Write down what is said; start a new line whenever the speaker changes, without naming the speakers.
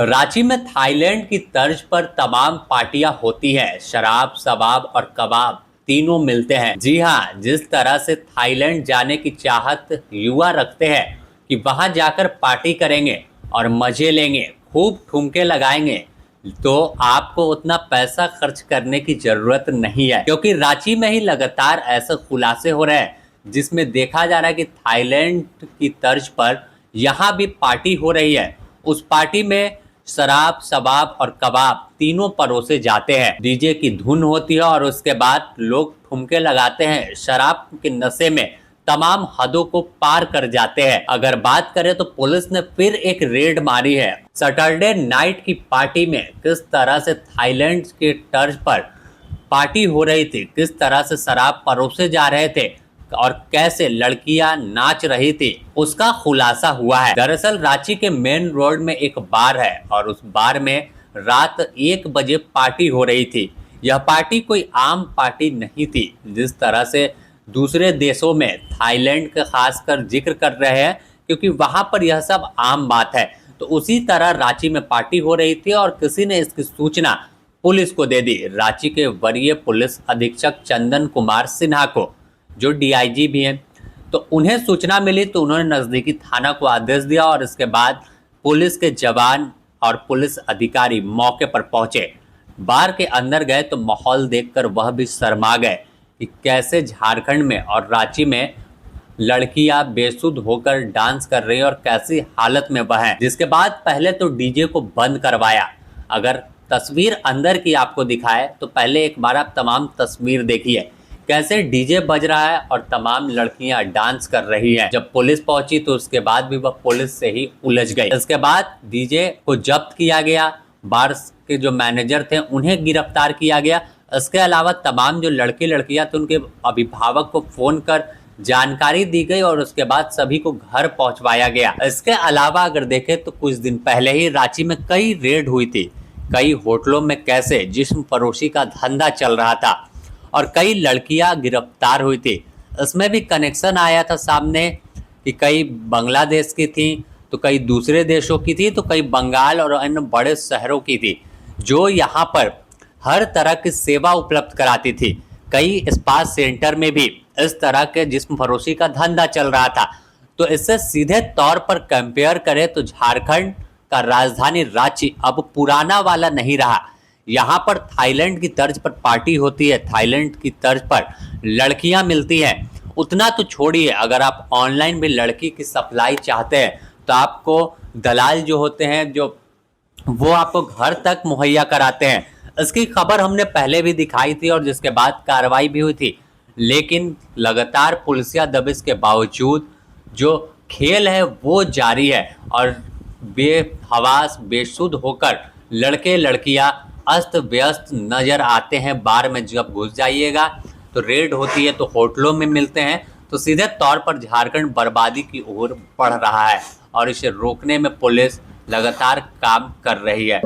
रांची में थाईलैंड की तर्ज पर तमाम पार्टियां होती है। शराब, शबाब और कबाब तीनों मिलते हैं। जी हाँ, जिस तरह से थाईलैंड जाने की चाहत युवा रखते हैं कि वहां जाकर पार्टी करेंगे और मजे लेंगे, खूब ठुमके लगाएंगे, तो आपको उतना पैसा खर्च करने की जरूरत नहीं है, क्योंकि रांची में ही लगातार ऐसे खुलासे हो रहे हैं जिसमें देखा जा रहा है कि थाईलैंड की तर्ज पर यहाँ भी पार्टी हो रही है। उस पार्टी में शराब, शबाब और कबाब तीनों परोसे जाते हैं। डीजे की धुन होती है और उसके बाद लोग ठुमके लगाते हैं, शराब के नशे में तमाम हदों को पार कर जाते हैं। अगर बात करें तो पुलिस ने फिर एक रेड मारी है। सैटरडे नाइट की पार्टी में किस तरह से थाईलैंड के तर्ज पर पार्टी हो रही थी, किस तरह से शराब परोसे जा रहे थे और कैसे लड़कियां नाच रही थी, उसका खुलासा हुआ है। दरअसल रांची के मेन रोड में एक बार है और उस बार में रात 1 बजे पार्टी हो रही थी। यह पार्टी कोई आम पार्टी नहीं थी, जिस तरह से दूसरे देशों में थाईलैंड का खासकर जिक्र कर रहे हैं, क्योंकि वहां पर यह सब आम बात है। तो उसी तरह रांची में पार्टी हो रही थी और किसी ने इसकी सूचना पुलिस को दे दी। रांची के वरीय पुलिस अधीक्षक चंदन कुमार सिन्हा को, जो डीआईजी भी हैं, तो उन्हें सूचना मिली तो उन्होंने नज़दीकी थाना को आदेश दिया और इसके बाद पुलिस के जवान और पुलिस अधिकारी मौके पर पहुंचे। बार के अंदर गए तो माहौल देखकर वह भी शर्मा गए कि कैसे झारखंड में और रांची में लड़कियां बेसुध होकर डांस कर रही हैं और कैसी हालत में वह हैं। जिसके बाद पहले तो डीजे को बंद करवाया। अगर तस्वीर अंदर की आपको दिखाए तो पहले एक बार आप तमाम तस्वीर देखिए, कैसे डीजे बज रहा है और तमाम लड़कियां डांस कर रही हैं। जब पुलिस पहुंची तो उसके बाद भी वह पुलिस से ही उलझ गई। इसके बाद डीजे को जब्त किया गया, बार के जो मैनेजर थे उन्हें गिरफ्तार किया गया। इसके अलावा तमाम जो लड़के लड़कियां थे उनके अभिभावक को फोन कर जानकारी दी गई और उसके बाद सभी को घर पहुंचवाया गया। इसके अलावा अगर देखें तो कुछ दिन पहले ही रांची में कई रेड हुई थी। कई होटलों में कैसे जिस्म फरोशी का धंधा चल रहा था और कई लड़कियां गिरफ्तार हुई थी। इसमें भी कनेक्शन आया था सामने कि कई बांग्लादेश की थी, तो कई दूसरे देशों की थी, तो कई बंगाल और अन्य बड़े शहरों की थी, जो यहाँ पर हर तरह की सेवा उपलब्ध कराती थी। कई स्पा सेंटर में भी इस तरह के जिस्म फरोशी का धंधा चल रहा था। तो इससे सीधे तौर पर कंपेयर करें तो झारखंड का राजधानी रांची अब पुराना वाला नहीं रहा। यहाँ पर थाईलैंड की तर्ज पर पार्टी होती है, थाईलैंड की तर्ज पर लड़कियाँ मिलती हैं। उतना तो छोड़िए, अगर आप ऑनलाइन भी लड़की की सप्लाई चाहते हैं तो आपको दलाल जो होते हैं, जो वो आपको घर तक मुहैया कराते हैं। इसकी खबर हमने पहले भी दिखाई थी और जिसके बाद कार्रवाई भी हुई थी, लेकिन लगातार पुलिसिया दबिश के बावजूद जो खेल है वो जारी है और बेहवास बेसुध होकर लड़के लड़कियां अस्त व्यस्त नजर आते हैं। बार में जब घुस जाइएगा तो रेड होती है, तो होटलों में मिलते हैं, तो सीधे तौर पर झारखंड बर्बादी की ओर बढ़ रहा है और इसे रोकने में पुलिस लगातार काम कर रही है।